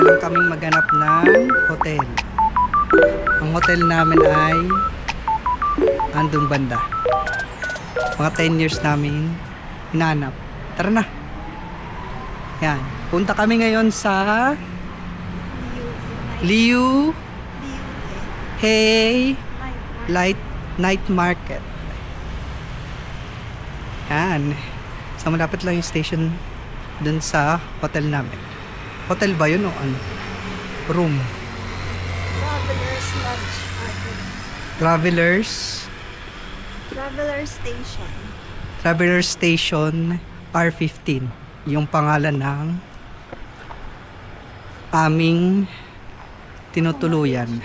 lang kaming maghanap ng hotel. Ang hotel namin ay andun banda. Mga 10 years namin hinanap. Tara na. Yan. Punta kami ngayon sa Liu Hey Night Market. Yan. So malapit lang yung station dun sa hotel namin. Hotel ba yun o ano? Room. Traveler's Lodge. Traveler Station. Traveler Station R15. Yung pangalan ng aming tinutuluyan.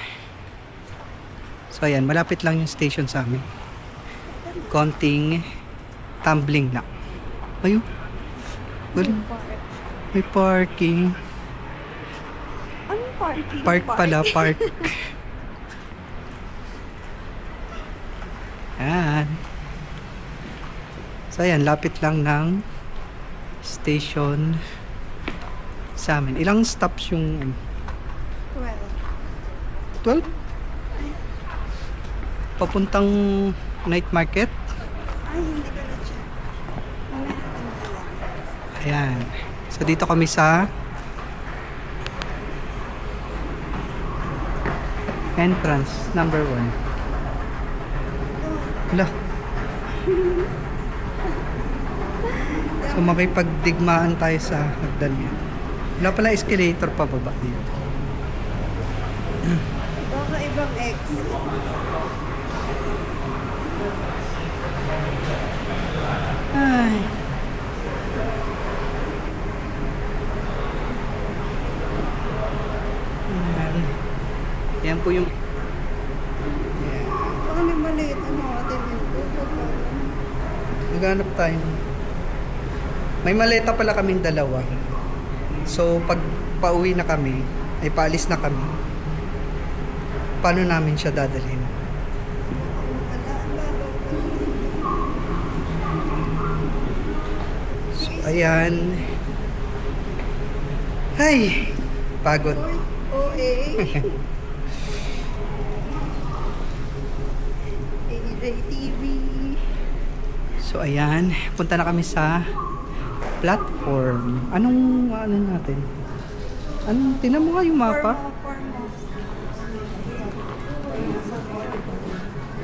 So ayan, malapit lang yung station sa amin. Konting tumbling lang. Ayun. Galing. May parking. Anong parking? Park pala, park. Ayan. So ayan, lapit lang ng station sa amin. Ilang stops yung 12. 12? Papuntang night market. Ay, hindi ko na-check. Mamaya natin lang. Ayan. So dito kami sa entrance number 1. Wala. So makipagdigmaan tayo sa hagdan yan. Wala pala escalator pababa dito. Baka ibang exit. Ay. Ayan. Yan po yung Baka may maliit ang mga hotel nito. naghanap tayo. May maleta pala kaming dalawa. So pag pauwi na kami, ay paalis na kami, paano namin siya dadalhin? So ayan. Ay, pagod. OA. AJ-TV. So ayan, punta na kami sa platform. Anong ano natin? Anong tinan mo nga yung mapa?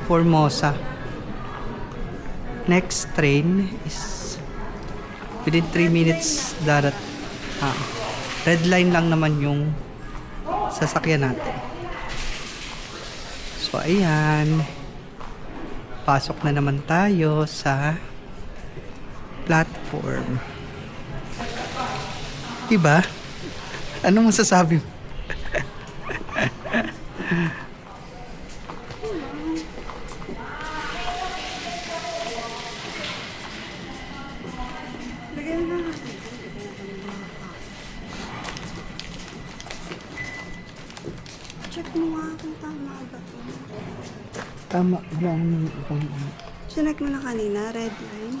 Formosa. Next train is within 3 minutes darat. Red line lang naman yung sasakyan natin. So ayan. Pasok na naman tayo sa platform. Diba? Ano masasabi mo? Lagyan na natin. Check mo nga kung tama ba ito. Tama lang itong Check mo na kanina, red line.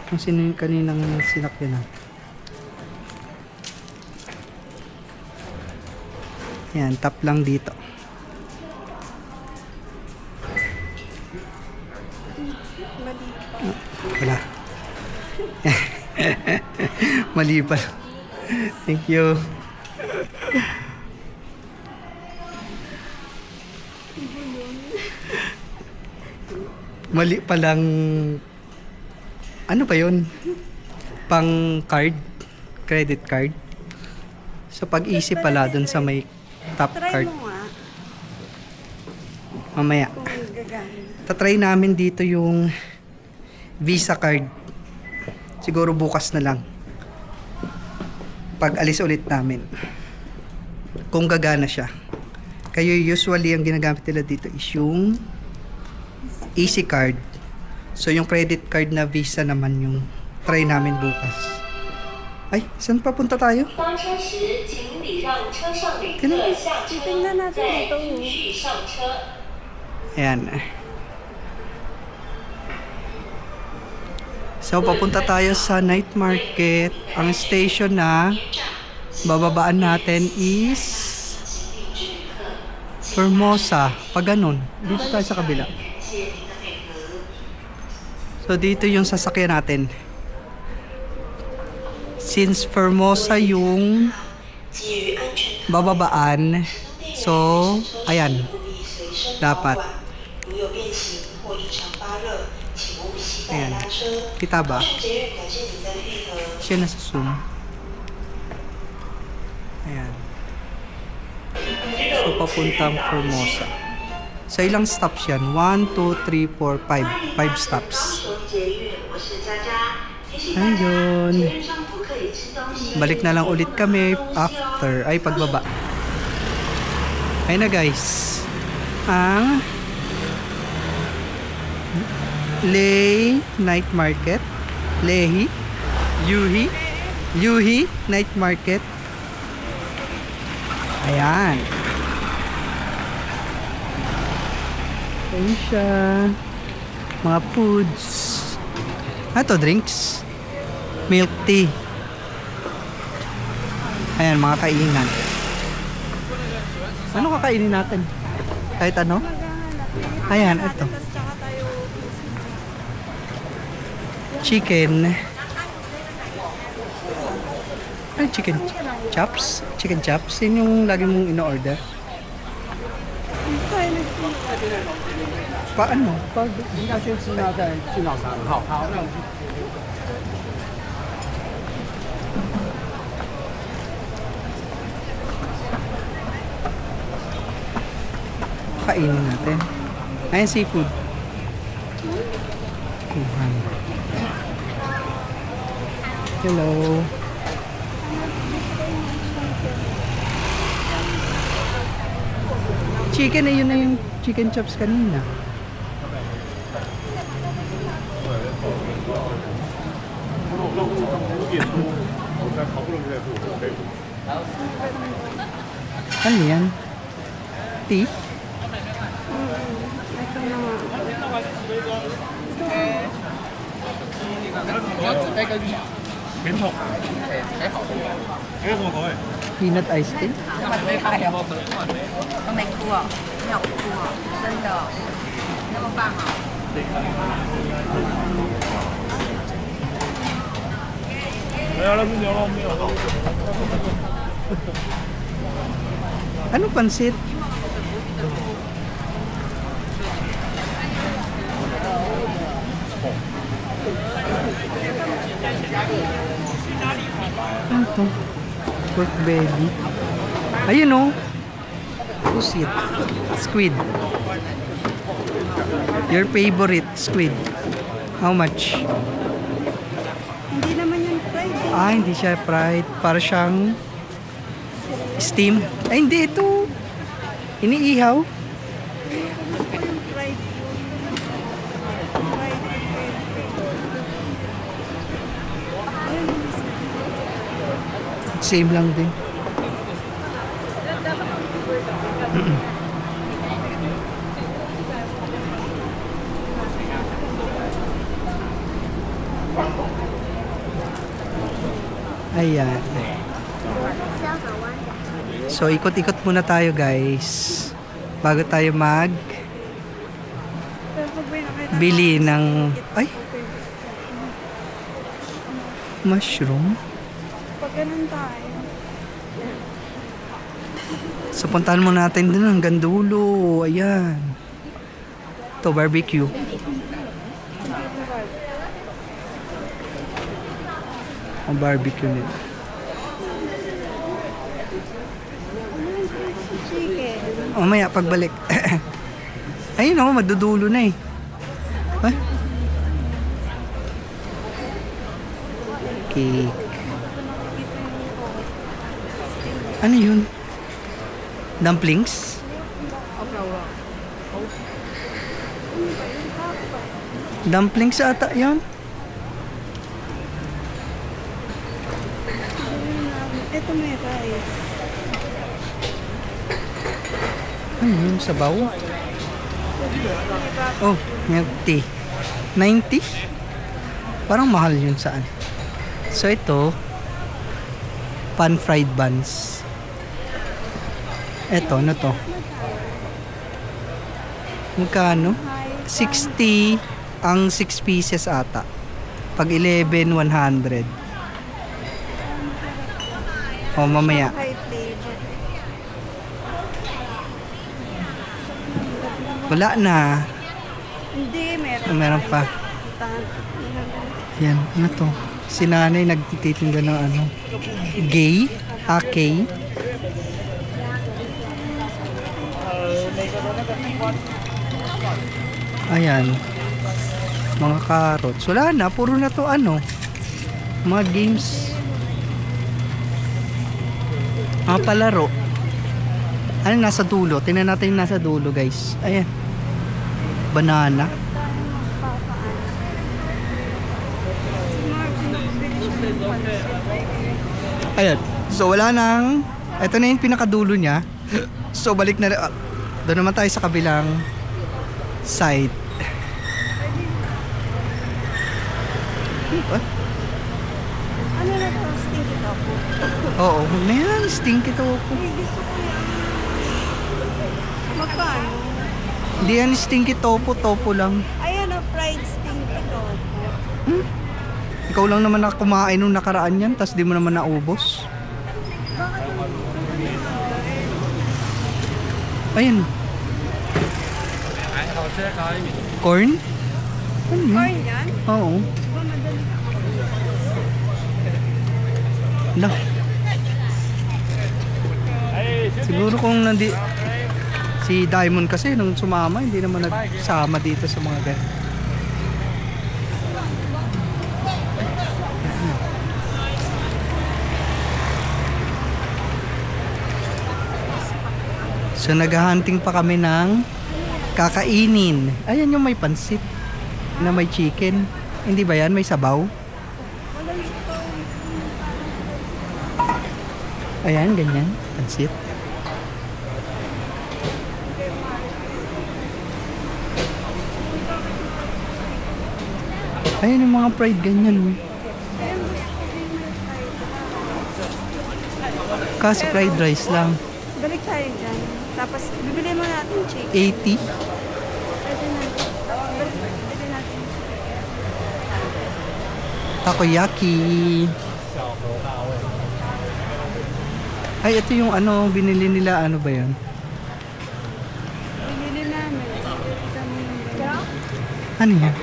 Kung sino yung kaninang sinakyan na. Yan, tap lang dito. Mali. Wala. Mali pa. Thank you. Mali palang ano ba yun? Pang card? Credit card? So pag-easy pala dun sa may top Try card. mo nga Mamaya. kung gagana. Tatry namin dito yung Visa card. Siguro bukas na lang. Pag alis ulit namin. Kung gagana siya. Kayo usually ang ginagamit nila dito is yung Easy card. So yung credit card na Visa naman yung try namin bukas. Ay, saan papunta tayo? Tingnan natin dito. Ayan. So papunta tayo sa night market. Ang station na bababaan natin is Formosa. Pag ganun. Dito tayo sa kabila. So, dito yung sasakyan natin. Since Formosa yung bababaan, so, ayan. Dapat. Ayan. Kita ba? Siya nasa zoom. Ayan. So, papuntang Formosa. So, ilang stops yan? 1, 2, 3, 4, 5. 5 stops. Ayun. Balik na lang ulit kami after, ay pagbaba. Ayun na guys. Ang Leh Night Market. Yuhi Night Market. Ayan. Ayan siya. Mga foods. Ito, drinks. Milk tea. Ayan, mga kainan. Ano kakainin natin? Kahit ano? Ayan, ito. Chicken. Ay, chicken chops. Chicken chops. Yun yung lagi mong ino-order. Paano? Pag... Kainin natin. Ayan, seafood. Hello. Chicken, yun na yung chicken chops kanina. Ano yan? Tea? Peanut ice cream? 都没哭啊，没有哭啊，真的，那么棒啊！ Ano pansit? Ano to? Pork belly. Ayun o. Pusit. Squid. Your favorite squid. How much? Hindi naman yun fried. Ah, hindi siya fried. Para siyang steam. Ay, hindi. Ito. Iniihaw. Gusto ko yung fried yun. Fried and Same lang din. Ayan. So, ikot-ikot muna tayo guys. Bago tayo bili ng... Ay! Mushroom. Pag ganun tayo. So, puntahan muna natin dun hanggang dulo. Ayan. Ito, barbecue. Ang barbecue nito. Chicken. Mamaya, pagbalik. Ayun o, madudulo na eh. Ay. Cake. Ano yun? Dumplings? Dumplings ata yan? Ito may rice. Ano yun? Sabaw? Oh, milk tea. 90? Parang mahal yun saan. So ito, pan-fried buns. Eto, ano to? Magkano? 60 ang 6 pieces ata. Pag 11, 100. O, mamaya. High flavor. Wala na. Hindi, meron. Meron pa. Yan, ano to? Si nanay nagtititinda ng ano? Gay? Akay? Ayan. Mga carrots. Wala na, puro na to ano? Mga games. Mga palaro. Ano nasa dulo? Tingnan natin yung nasa dulo, guys. Ayan. Banana. Ayan. So wala nang, ito na yung pinakadulo niya. So balik na, doon naman tayo sa kabilang side. What? Ano na to? Stinky tofu. Oo, na yan, stinky tofu. Ay, gusto ko yan. Magkano? Hindi yan stinky tofu, tofu lang. Ayan o, fried stinky tofu. Ikaw lang naman na kumain nung nakaraan yan, tas di mo naman naubos. Ayun. Corn? Corn yan? Oo. Ba, madali. Lah. Siguro kung si Diamond kasi nung sumama, hindi naman nagsama dito sa mga ganyan. So naghahunting pa kami ng kakainin. Ayan yung may pansit na may chicken. Hindi ba yan? May sabaw? Ayan, ganyan. Pansit. Ayan yung mga fried ganyan. Oh. Kaso fried rice lang. Balik tayo dyan. Tapos, bibili mo natin chicken. 80. Pwede natin. Bili natin. Takoyaki. Ay, ito yung ano, binili nila, ano ba yan? Bibili namin. Ano yan?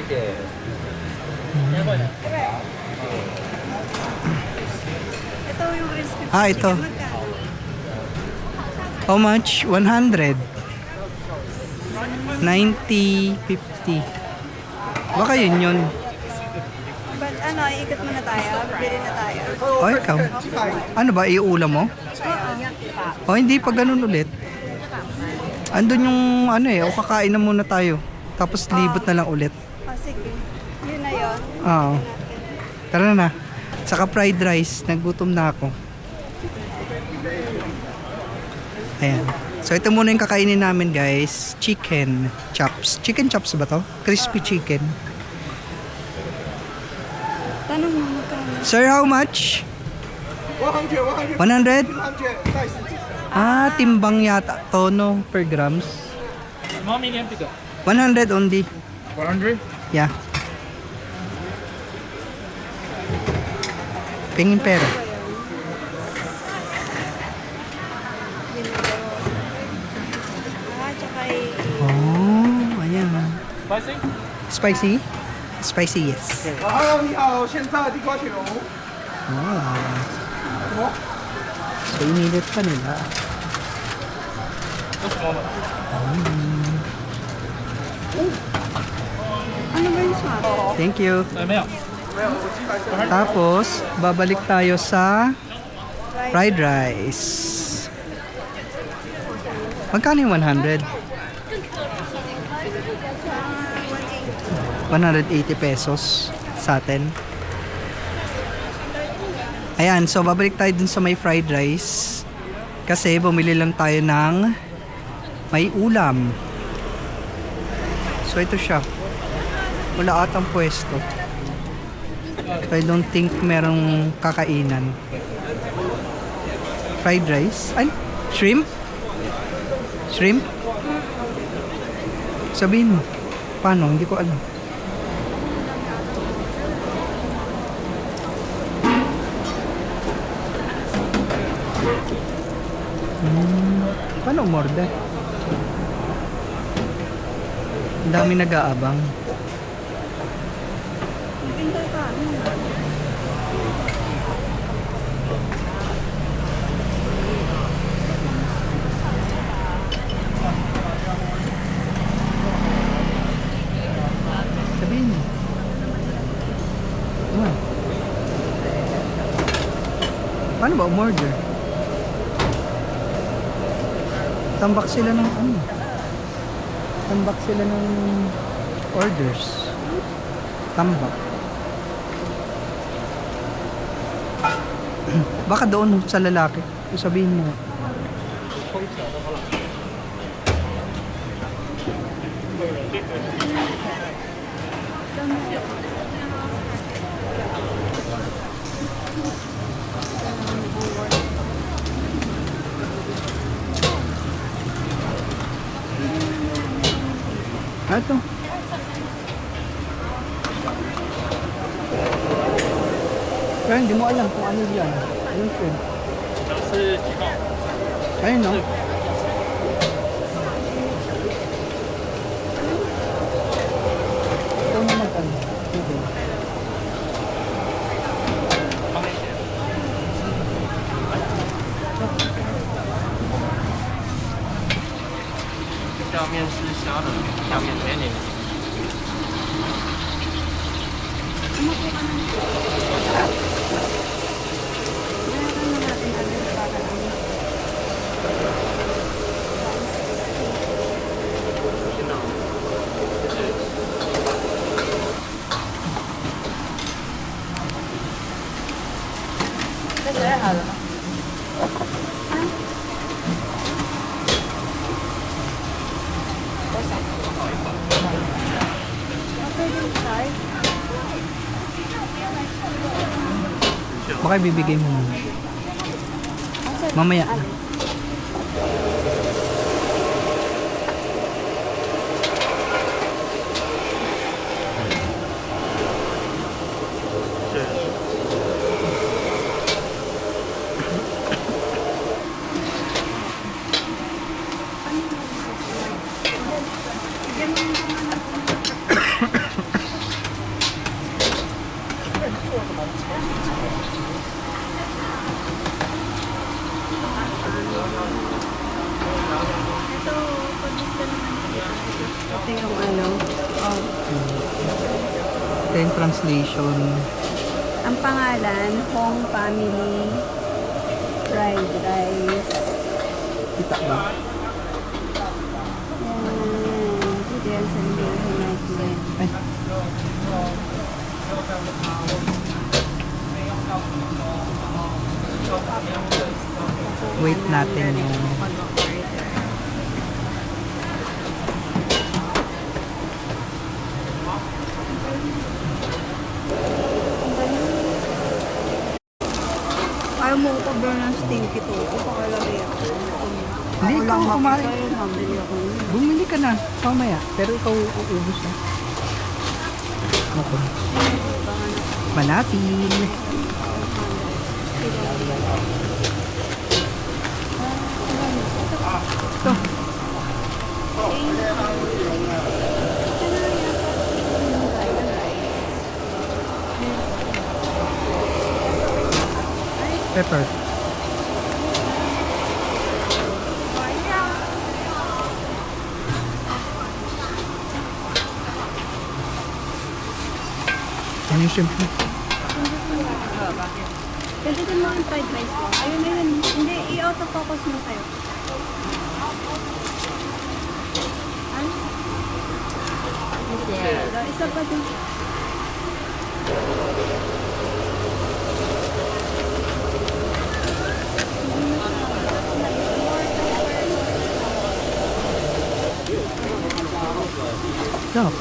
Ito yung crispy Ah, ito. chicken. Magkano? How much? 100. 90, 50. Baka yun yun. But ano, iikot muna tayo. Bibili na tayo. O, ikaw. Ano ba, iulam mo? Oo. O, hindi, pag ganun ulit. Andun yung, ano o kakain na muna tayo. Tapos libot na lang ulit. Sige. Yun na yun. Oo. Tara na. Saka fried rice. Nagutom na ako. Ayan. So, ito muna yung kakainin namin, guys. Chicken chops. Chicken chops ba to? Crispy chicken. Tanong mo magkano. Sir, how much? 100? 100? Ah, timbang yata. Tono per grams. Small, medium, pick up. 100 only. 100? Yeah. Pingin pera. Tsaka Oh, ayan. Spicy? Spicy? Spicy, yes. 你好，现在地瓜球。 Wow. So, inilit pa nila. Just one. ano ba yung swap? Thank you. 没有。 Tapos, babalik tayo sa fried rice. Magkano yung 100? 180 pesos sa atin. Ayan, so babalik tayo dun sa may fried rice. Kasi bumili lang tayo ng may ulam. So ito siya. Wala atang pwesto. I don't think merong kakainan. Fried rice? Ay, shrimp? Shrimp? Sabihin mo. Paano? Hindi ko alam. Paano umorder? Ang dami nag-aabang. Hintay ka. Sabihin mo. Ano? Paano ba umorder? Tambak sila ng ano? Tambak sila ng orders. Tambak. Baka doon sa lalaki. Sabihin mo. Ito. Kaya hindi mo alam kung ano yan. Ayun po. 是几号？ Ayun no? Ito na mag-ano. Ito. 方便点。下面是虾的，下面甜点。 这准备好了吗？ Baka bibigay mo muna. Mamaya. Ito yung ano. Oh. Ito yung translation. Ang pangalan, Hong Family Fried Rice. Kita ba? Yan. Ito yan sa United. Ay. Wait natin yung... Ayaw mo ko ba ng stinky to? O pakalagay ako. Hindi, ikaw kumain. Mabili ako. Bumili ka na. Mamaya. Pero ikaw uubos na. Ako. Manatin. Ito. Pepper. Ano yung shrimp mo? Pwede din mo ang fried rice ko. Ayun na yun. Hindi, i-auto-focus mo sa'yo. Ano? Isa pa din. Stop.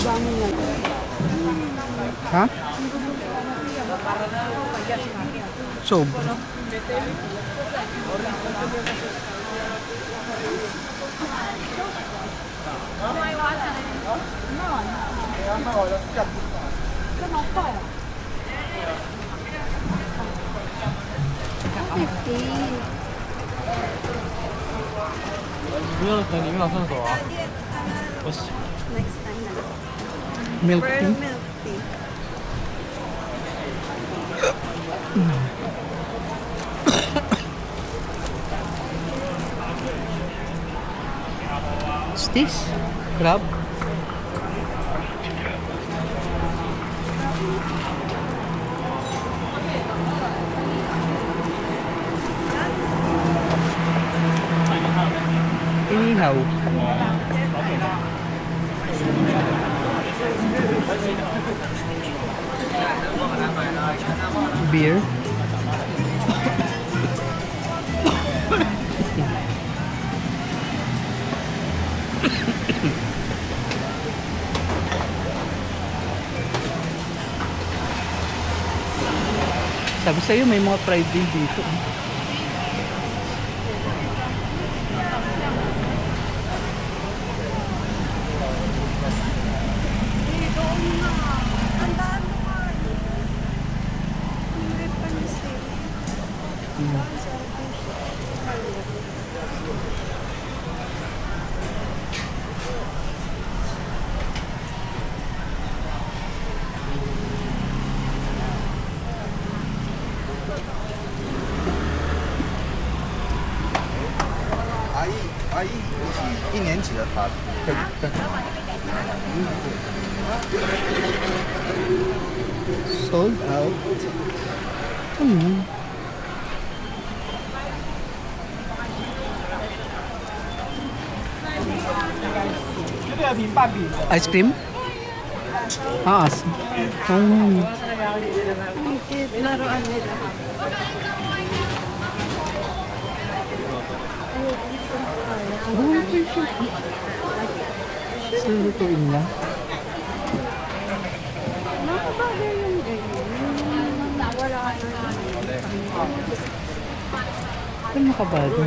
Bangon na. Ha? Sobra.不用等你上厕所啊。我洗。 Next time na lang. Milk Pearl tea. milk tea. What's this? Crab? Inihaw. Beer. Sabi sa'yo, may mga fried din dito. Ang daan mo nga. Hindi pa ni sale.阿姨，一年级的她， Sold out. Ano yun? 这个瓶半饼的。 Ice cream? Ah, oh. Laruan nila. Lutuin lang. Nakabagay yung ganyan. Wala na. Ano makabago?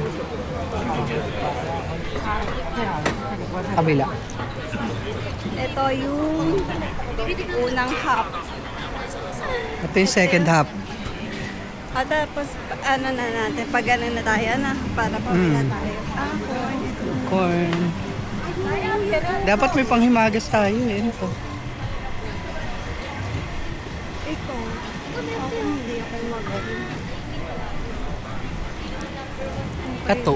Kabila. Ito yung unang half. Ito yung second half. At tapos, ano na natin, pag ano na tayo na, para pamila tayo. Ah, corn. Ito. Corn. Dapat may panghimagas tayo eh. Ito. Ikaw. Ako hindi ako magaling. Kato.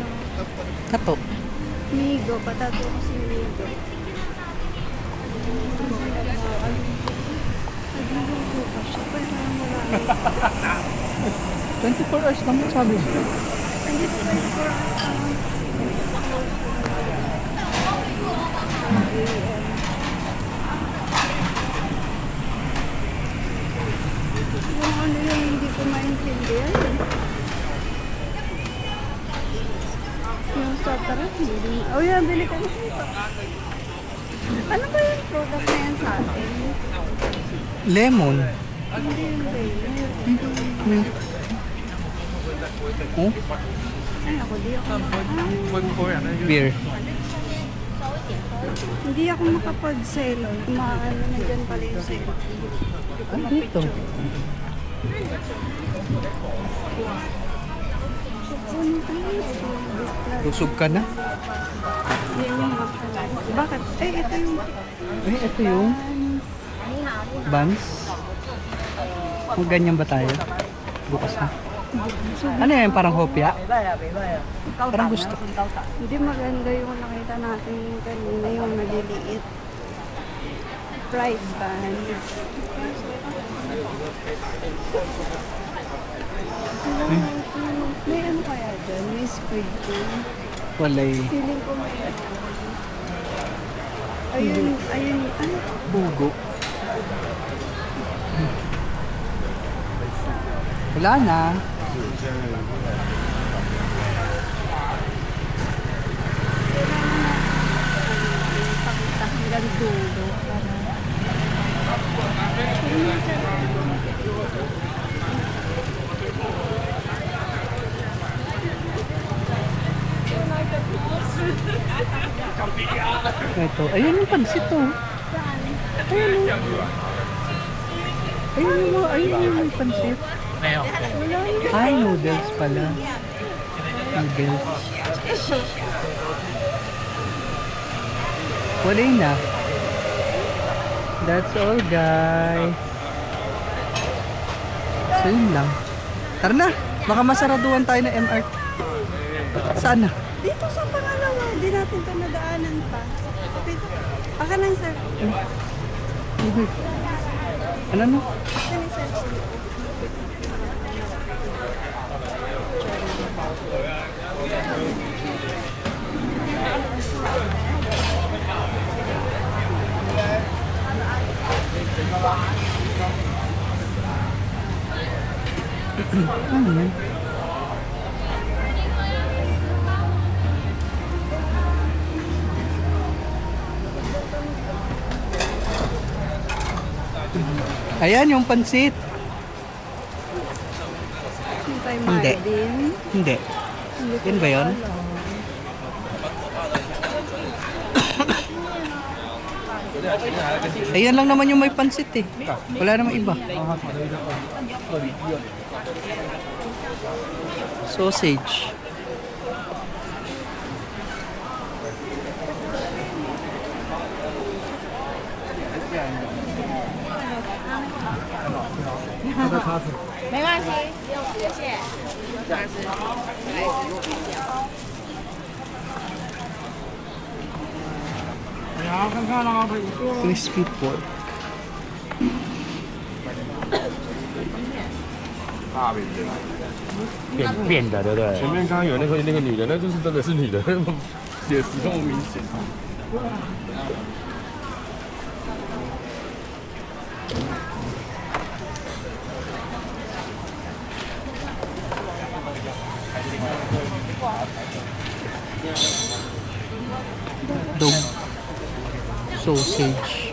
Kato. Migo, patato ko si Migo. Nagluluto pa siya. Pero wala. 24 hours lang sabi. Hindi ko kayo for yung ano yung hindi ko maintindihan. Yung sa tarap, hindi. Oh, yan, bili ka na ito. Ano ba yung product na yan sa atin? Lemon. Hindi yung Hmm. Oh, Ay, ako di ako. beer. Hindi ako makapag-sale. Maano na dyan pala yung sale. Ano dito? Ano tayo? Busog ka na? Yan yung makalas. Bakit? Eh, ito yung Eh, ito yung buns. Kung ganyan ba tayo? Bukas na. Ano yan? Parang hopya? Parang gusto. hindi maganda yung nakita natin kanina, yung maliliit. Fried buns. May ano kaya dyan? May squid dyan. Walay Feeling ko may ayun, ayun, ano? bugo. Wala na. Pakita hanggang dulo. Ito. Ayun yung pansit to. Saan? Ayun yung pansit. Wala yun. Ay, noodles pala. Noodles. Wala na. That's all, guys. So, yun lang. Tara na. Baka masaraduan tayo ng MRT. Saan na? Dito sa pangalawa, di natin ito nadaanan pa. Dito. Baka lang, sir. Ano no? Baka lang, sir. Ano yan? Ayan yung pansit. Hindi tayo Hindi. Marvin. Hindi. Yan ba yun? Ayan lang naman yung may pansit eh. Wala namang iba. Sausage. Crispy pork. 变的，对不对？前面刚刚有那个女的，那就是真的是女的，血丝这么明显。Dog. Sausage.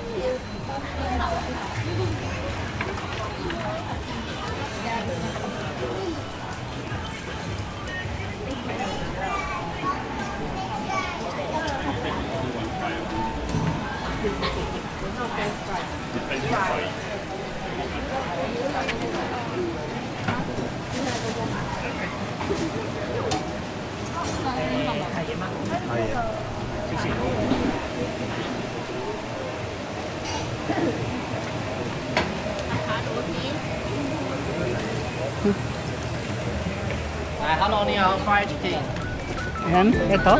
Hello，你好，fried chicken。 Ayan, ito.